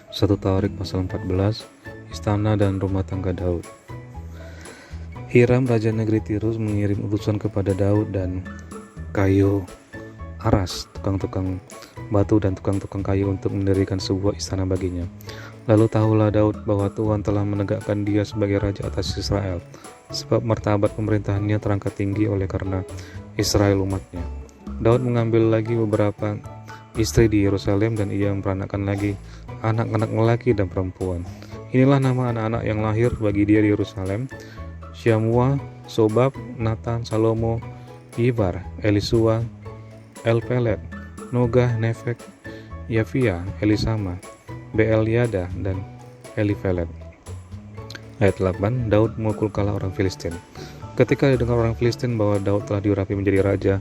1 Tawarik pasal 14, istana dan rumah tangga Daud. Hiram raja negeri Tirus mengirim utusan kepada Daud dan kayu aras, tukang-tukang batu dan tukang-tukang kayu untuk mendirikan sebuah istana baginya. Lalu tahulah Daud bahwa Tuhan telah menegakkan dia sebagai raja atas Israel, sebab martabat pemerintahannya terangkat tinggi oleh karena Israel umatnya. Daud mengambil lagi beberapa istri di Yerusalem dan ia memperanakan lagi anak-anak lelaki dan perempuan. Inilah nama anak-anak yang lahir bagi dia di Yerusalem: Syamua, Sobab, Nathan, Salomo, Yibar, Elisua, Elpelet, Nogah, Nefek, Yafia, Elisama, Beeliada, dan Elifelet. Ayat 8, Daud memukul kalah orang Filistin. Ketika didengar orang Filistin bahwa Daud telah diurapi menjadi raja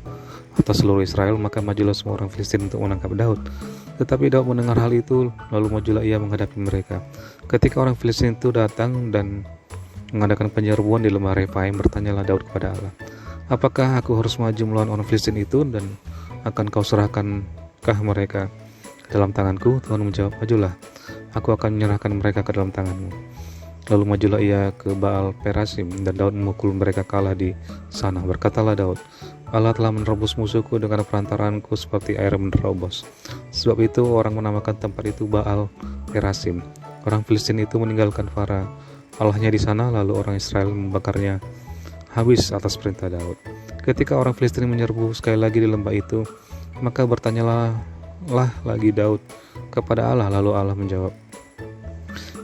atas seluruh Israel, maka majulah semua orang Filistin untuk menangkap Daud. Tetapi Daud mendengar hal itu, lalu majulah ia menghadapi mereka. Ketika orang Filistin itu datang dan mengadakan penyerbuan di lembah Refaim, bertanyalah Daud kepada Allah, apakah aku harus maju melawan orang Filistin itu dan akan kau serahkankah mereka ke dalam tanganku? Tuhan menjawab, majulah, aku akan menyerahkan mereka ke dalam tanganmu. Lalu majulah ia ke Baal Perasim, dan Daud memukul mereka kalah di sana. Berkatalah Daud, Allah telah menerobos musuhku dengan perantaraanku seperti air menerobos. Sebab itu orang menamakan tempat itu Baal Perasim. Orang Filistin itu meninggalkan para allahnya di sana, lalu orang Israel membakarnya habis atas perintah Daud. Ketika orang Filistin menyerbu sekali lagi di lembah itu, maka bertanyalah lagi Daud kepada Allah, lalu Allah menjawab,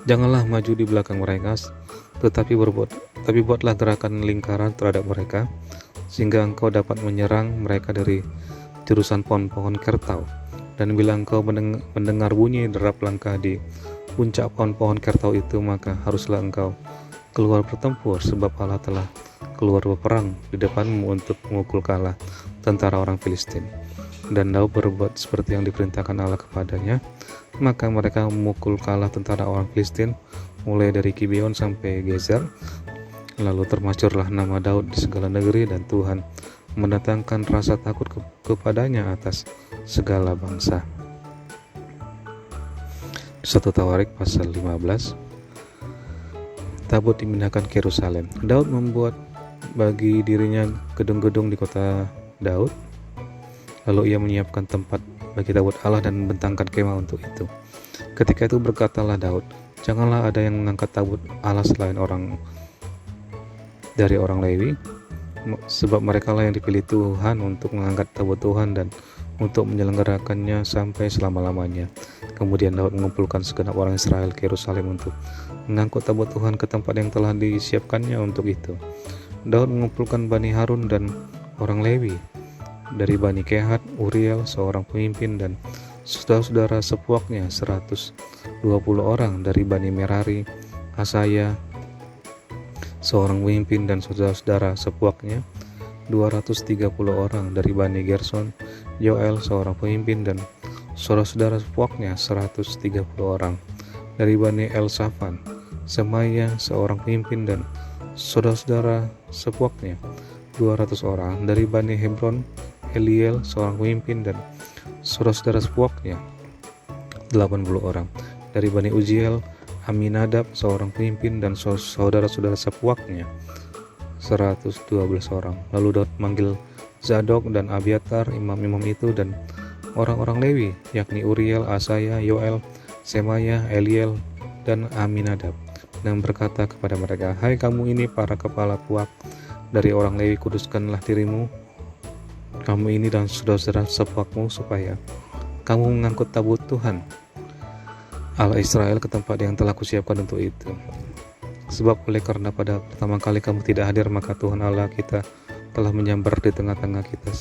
janganlah maju di belakang mereka, tetapi buatlah gerakan lingkaran terhadap mereka, sehingga engkau dapat menyerang mereka dari jurusan pohon-pohon kertau. Dan bila engkau mendengar bunyi derap langkah di puncak pohon-pohon kertau itu, maka haruslah engkau keluar bertempur, sebab Allah telah keluar berperang di depanmu untuk memukul kalah tentara orang Filistin. Dan Daud berbuat seperti yang diperintahkan Allah kepadanya. Maka mereka memukul kalah tentara orang Filistin mulai dari Gibeon sampai Gezer. Lalu termasyhurlah nama Daud di segala negeri, dan Tuhan mendatangkan rasa takut kepadanya atas segala bangsa. 1 Tawarik pasal 15. Tabut dipindahkan ke Yerusalem. Daud membuat bagi dirinya gedung-gedung di kota Daud. Lalu ia menyiapkan tempat bagi tabut Allah dan membentangkan kemah untuk itu. Ketika itu berkatalah Daud, janganlah ada yang mengangkat tabut Allah selain dari orang Lewi, sebab mereka lah yang dipilih Tuhan untuk mengangkat tabut Tuhan dan untuk menyelenggarakannya sampai selama-lamanya. Kemudian Daud mengumpulkan segenap orang Israel ke Yerusalem untuk mengangkut tabut Tuhan ke tempat yang telah disiapkannya untuk itu. Daud mengumpulkan Bani Harun dan orang Lewi. Dari Bani Kehat, Uriel seorang pemimpin dan saudara-saudara sepuaknya 120 orang. Dari Bani Merari, Asaya seorang pemimpin dan saudara-saudara sepuaknya 230 orang. Dari Bani Gerson, Yoel seorang pemimpin dan saudara-saudara sepuaknya 130 orang. Dari Bani Elsafan, Semaya seorang pemimpin dan saudara-saudara sepuaknya 200 orang. Dari Bani Hebron, Eliel seorang pemimpin dan saudara-saudara sepuaknya 80 orang. Dari Bani Uziel, Aminadab seorang pemimpin dan saudara-saudara sepuaknya 112 orang. Lalu Daud manggil Zadok dan Abiatar, imam-imam itu, dan orang-orang Lewi, yakni Uriel, Asaya, Yoel, Semaya, Eliel, dan Aminadab, dan berkata kepada mereka, hai kamu ini para kepala puak dari orang Lewi, kuduskanlah dirimu, kamu ini dan saudara-saudara sepuakmu, supaya kamu mengangkut tabut Tuhan Allah Israel ke tempat yang telah kusiapkan untuk itu. Sebab oleh karena pada pertama kali kamu tidak hadir, maka Tuhan Allah kita telah menyambar di tengah-tengah kita,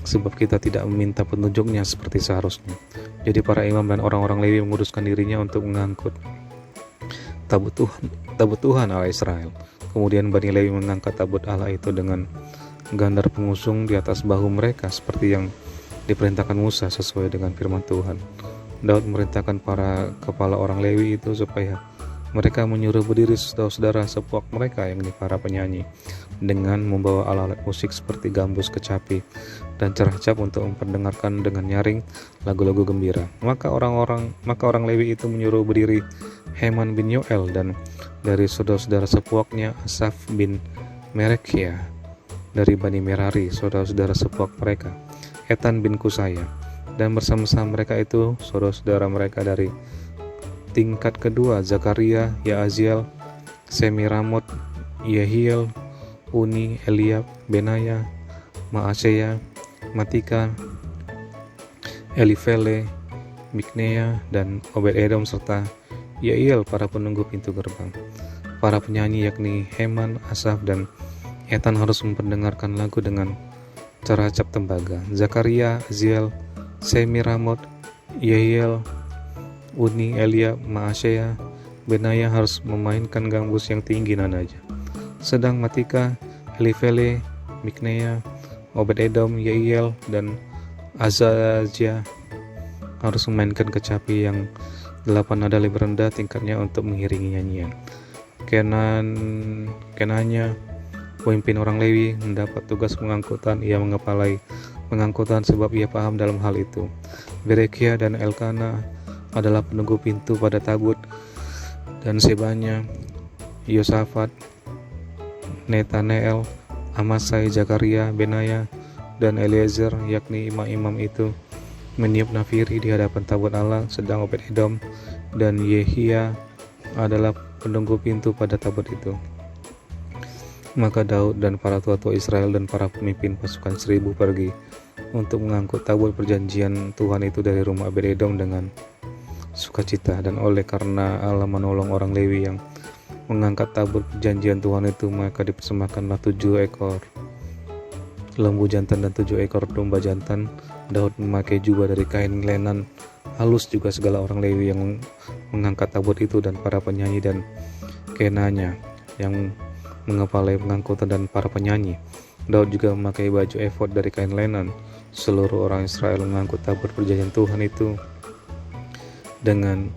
sebab kita tidak meminta petunjuknya seperti seharusnya. Jadi para imam dan orang-orang Lewi menguduskan dirinya untuk mengangkut tabut Tuhan Allah Israel. Kemudian Bani Lewi mengangkat tabut Allah itu dengan gandar pengusung di atas bahu mereka, seperti yang diperintahkan Musa sesuai dengan firman Tuhan. Daud memerintahkan para kepala orang Lewi itu supaya Mereka menyuruh berdiri saudara-saudara sepuak mereka, yakni para penyanyi, dengan membawa alat-alat musik seperti gambus, kecapi, dan ceracap untuk memperdengarkan dengan nyaring lagu-lagu gembira. Maka orang Lewi itu menyuruh berdiri Heman bin Yoel, dan dari saudara-saudara sepuaknya Asaf bin Merekia, dari Bani Merari, saudara-saudara sepuak mereka Etan bin Kusaya, dan bersama-sama mereka itu saudara-saudara mereka dari tingkat kedua Zakaria, Yaaziel, Semiramot, Yehiel, Uni, Eliab, Benaya, Maaseya, Matika, Elifele, Miknea, dan Obed-Edom, serta Yeiel para penunggu pintu gerbang. Para penyanyi yakni Heman, Asaf, dan Etan harus memperdengarkan lagu dengan ceracap tembaga. Zakaria, Aziel, Semiramot, Yehiel, Uni, Eliab, Maaseya, Benaya harus memainkan gambus yang tinggi nadaja. Sedang Matika, Elifele, Miknea, Obed-Edom, Yeiel, dan Azazia harus memainkan kecapi yang 8 nada lebih rendah tingkatnya untuk mengiringi nyanyian. Kenanya, pemimpin orang Lewi, mendapat tugas pengangkutan. Ia mengepalai pengangkutan sebab ia paham dalam hal itu. Berekia dan Elkana adalah penunggu pintu pada tabut, dan Sebanya, Yosafat, Netaneel, Amasai, Zakaria, Benaya, dan Eliezer, yakni imam-imam itu, meniup nafiri di hadapan tabut Allah. Sedang Obed-Edom dan Yehia adalah penunggu pintu pada tabut itu. Maka Daud dan para tua-tua Israel dan para pemimpin pasukan 1000 pergi untuk mengangkut tabut perjanjian Tuhan itu dari rumah Obed-Edom dengan sukacita. Dan oleh karena Allah menolong orang Lewi yang mengangkat tabut perjanjian Tuhan itu, maka dipersembahkanlah 7 ekor lembu jantan dan 7 ekor domba jantan. Daud memakai jubah dari kain lenan halus, juga segala orang Lewi yang mengangkat tabut itu, dan para penyanyi dan Kenanya yang mengepalai pengangkutan dan para penyanyi. Daud juga memakai baju efod dari kain lenan. Seluruh orang Israel mengangkut tabut perjanjian Tuhan itu dengan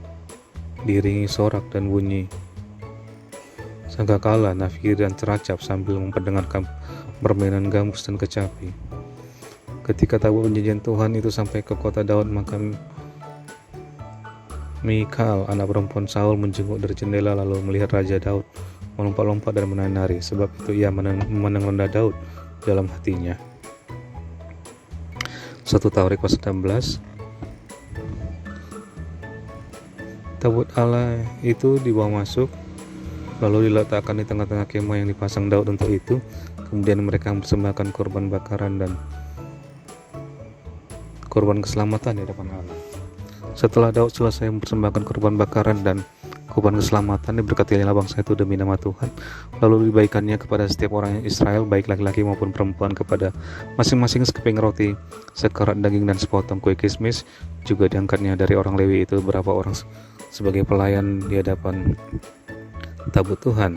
diiringi sorak dan bunyi sangkakala, nafir, dan ceracap sambil memperdengarkan permainan gambus dan kecapi. Ketika tabut perjanjian Tuhan itu sampai ke kota Daud, maka Mikal, anak perempuan Saul, menjenguk dari jendela lalu melihat Raja Daud melompat-lompat dan menari-nari. Sebab itu ia memandang rendah Daud dalam hatinya. 1 Taurik pasal 16. Tabut Allah itu dibawa masuk, lalu diletakkan di tengah-tengah kemah yang dipasang Daud untuk itu. Kemudian mereka mempersembahkan korban bakaran dan korban keselamatan di hadapan Allah. Setelah Daud selesai mempersembahkan korban bakaran dan korban keselamatan, diberkatilah bangsa itu demi nama Tuhan. Lalu dibaikannya kepada setiap orang Israel, baik laki-laki maupun perempuan, kepada masing-masing sekeping roti, sekerat daging, dan sepotong kue kismis. Juga diangkatnya dari orang Lewi itu beberapa orang sebagai pelayan di hadapan tabut Tuhan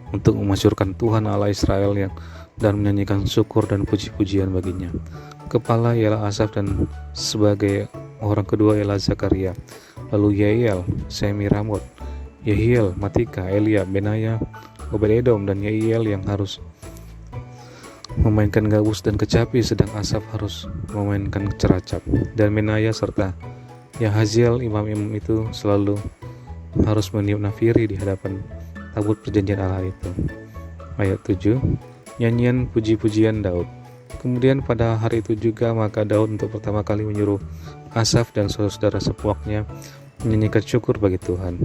untuk memasyurkan Tuhan Allah Israel dan menyanyikan syukur dan puji-pujian baginya. Kepala ialah Asaf, dan sebagai orang kedua ialah Zakaria. Lalu Yeiel, Semiramot, Yehiel, Matika, Eliab, Benaya, Obed-Edom, dan Yeiel yang harus memainkan gambus dan kecapi, sedang Asaf harus memainkan ceracap. Dan Benaya serta Yahaziel, imam-imam itu, selalu harus meniup nafiri di hadapan tabut perjanjian Allah itu. Ayat 7. Nyanyian puji-pujian Daud. Kemudian pada hari itu juga, maka Daud untuk pertama kali menyuruh Asaf dan saudara-saudara sepuaknya menyanyikan syukur bagi Tuhan.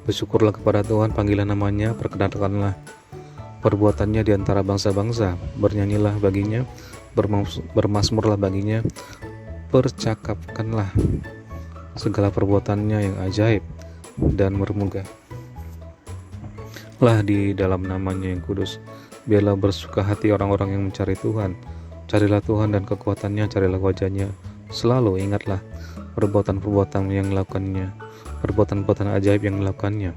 Bersyukurlah kepada Tuhan, panggilan namanya, perkenalkanlah perbuatannya di antara bangsa-bangsa, bernyanyilah baginya, bermasmurlah baginya, percakapkanlah segala perbuatannya yang ajaib, dan bermegahlah di dalam namanya yang kudus. Biarlah bersuka hati orang-orang yang mencari Tuhan. Carilah Tuhan dan kekuatannya, carilah wajahnya. Selalu ingatlah perbuatan-perbuatan yang dilakukannya, perbuatan-perbuatan ajaib yang dilakukannya,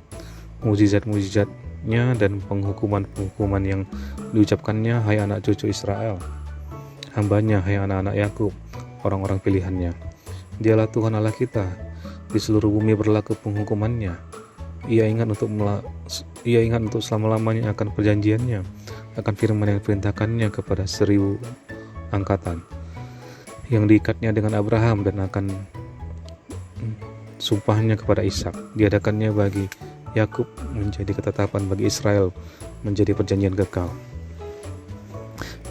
mujizat-mujizatnya, dan penghukuman-penghukuman yang diucapkannya. Hai anak cucu Israel, hambanya, hai anak-anak Yakub, orang-orang pilihannya. Dialah Tuhan Allah kita, di seluruh bumi berlaku penghukumannya. Ia ingat untuk selama-lamanya akan perjanjiannya, akan firman yang diperintahkannya kepada 1000 angkatan, yang diikatnya dengan Abraham dan akan sumpahnya kepada Ishak. Diadakannya bagi Yakub menjadi ketetapan, bagi Israel menjadi perjanjian kekal.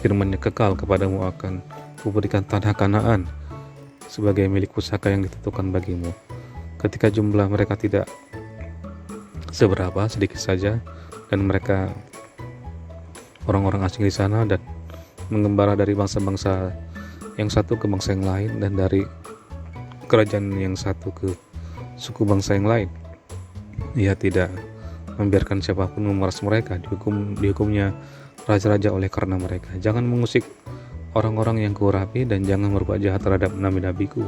Firman-Nya kekal, kepadamu akan kuberikan tanah Kanaan sebagai milik pusaka yang ditentukan bagimu. Ketika jumlah mereka tidak seberapa, sedikit saja, dan mereka orang-orang asing di sana dan mengembara dari bangsa-bangsa yang satu ke bangsa yang lain, dan dari kerajaan yang satu ke suku bangsa yang lain. Ia tidak membiarkan siapapun memeras mereka. Dihukumnya raja-raja oleh karena mereka. Jangan mengusik orang-orang yang kuurapi, dan jangan berbuat jahat terhadap nabi-nabiku.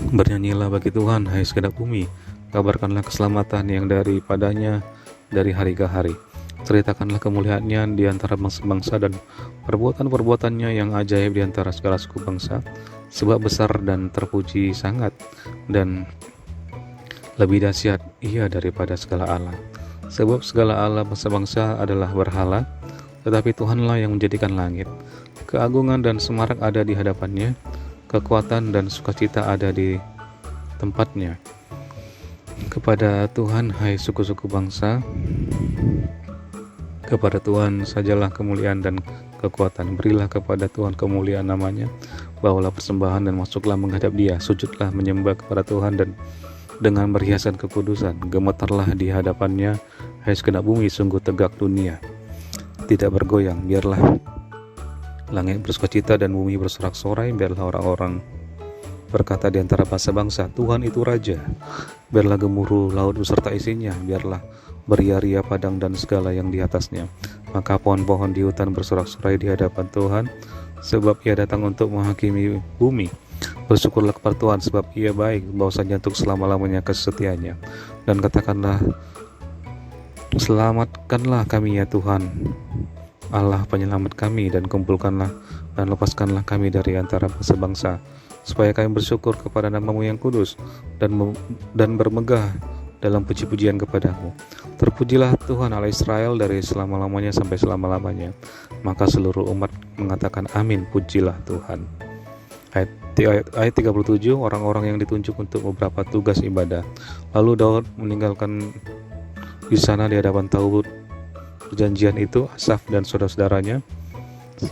Bernyanyilah bagi Tuhan, hai segenap bumi. Kabarkanlah keselamatan yang daripadanya dari hari ke hari. Ceritakanlah kemuliaannya di antara bangsa-bangsa, dan perbuatan-perbuatannya yang ajaib di antara segala suku bangsa. Sebab besar dan terpuji sangat, dan lebih dahsyat ia daripada segala Allah. Sebab segala Allah bangsa-bangsa adalah berhala, tetapi Tuhanlah yang menjadikan langit. Keagungan dan semarak ada di hadapannya, kekuatan dan sukacita ada di tempatnya. Kepada Tuhan, hai suku-suku bangsa, kepada Tuhan sajalah kemuliaan dan kekuatan. Berilah kepada Tuhan kemuliaan namanya, bawalah persembahan dan masuklah menghadap Dia, sujudlah menyembah kepada Tuhan dan dengan perhiasan kekudusan. Gemetarlah di hadapannya, hai segenap bumi, sungguh tegak dunia, tidak bergoyang. Biarlah langit bersukacita dan bumi bersorak-sorai. Biarlah orang-orang berkata di antara bangsa-bangsa, Tuhan itu Raja. Biarlah gemuruh laut beserta isinya. Biarlah beria-ria padang dan segala yang di atasnya. Maka pohon-pohon di hutan bersorak-sorai di hadapan Tuhan, sebab Ia datang untuk menghakimi bumi. Bersyukurlah kepada Tuhan, sebab Ia baik, bahwasanya untuk selama-lamanya kasih setianya. Dan katakanlah, selamatkanlah kami ya Tuhan, Allah penyelamat kami, dan kumpulkanlah dan lepaskanlah kami dari antara bangsa-bangsa, supaya kami bersyukur kepada nama-Mu yang kudus, dan bermegah dalam puji-pujian kepadamu. Terpujilah Tuhan Allah Israel dari selama-lamanya sampai selama-lamanya. Maka seluruh umat mengatakan amin, pujilah Tuhan. Ayat 37, orang-orang yang ditunjuk untuk beberapa tugas ibadah. Lalu Daud meninggalkan di sana di hadapan tabut perjanjian itu Asaf dan saudara-saudaranya,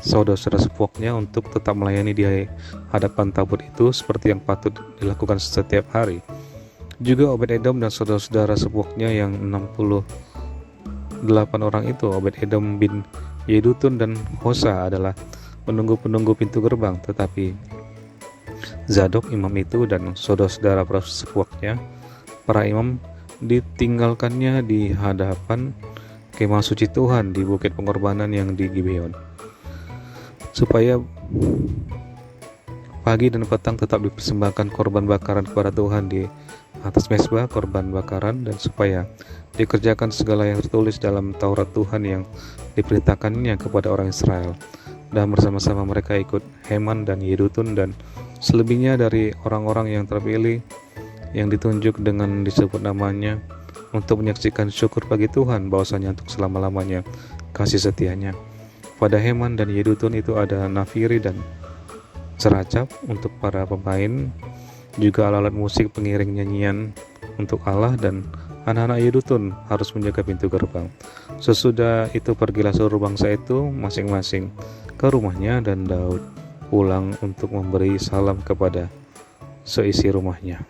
saudara-saudara sepuaknya, untuk tetap melayani di hadapan tabut itu seperti yang patut dilakukan setiap hari. Juga Obed-Edom dan saudara-saudara sepuaknya yang 68 orang itu, Obed-Edom bin Yedutun dan Hosa, adalah penunggu-penunggu pintu gerbang. Tetapi Zadok imam itu dan saudara-saudara sepuaknya, para imam, ditinggalkannya di hadapan kemah suci Tuhan di bukit pengorbanan yang di Gibeon, supaya pagi dan petang tetap dipersembahkan korban bakaran kepada Tuhan di atas mezbah korban bakaran, dan supaya dikerjakan segala yang tertulis dalam Taurat Tuhan yang diperintahkannya kepada orang Israel. Dan bersama-sama mereka ikut Heman dan Yedutun dan selebihnya dari orang-orang yang terpilih yang ditunjuk dengan disebut namanya, untuk menyaksikan syukur bagi Tuhan, bahwasanya untuk selama-lamanya kasih setianya. Pada Heman dan Yedutun itu ada nafiri dan seracap untuk para pemain, juga alat-alat musik pengiring nyanyian untuk Allah, dan anak-anak Yedutun harus menjaga pintu gerbang. Sesudah itu pergilah seluruh bangsa itu masing-masing ke rumahnya, dan Daud pulang untuk memberi salam kepada seisi rumahnya.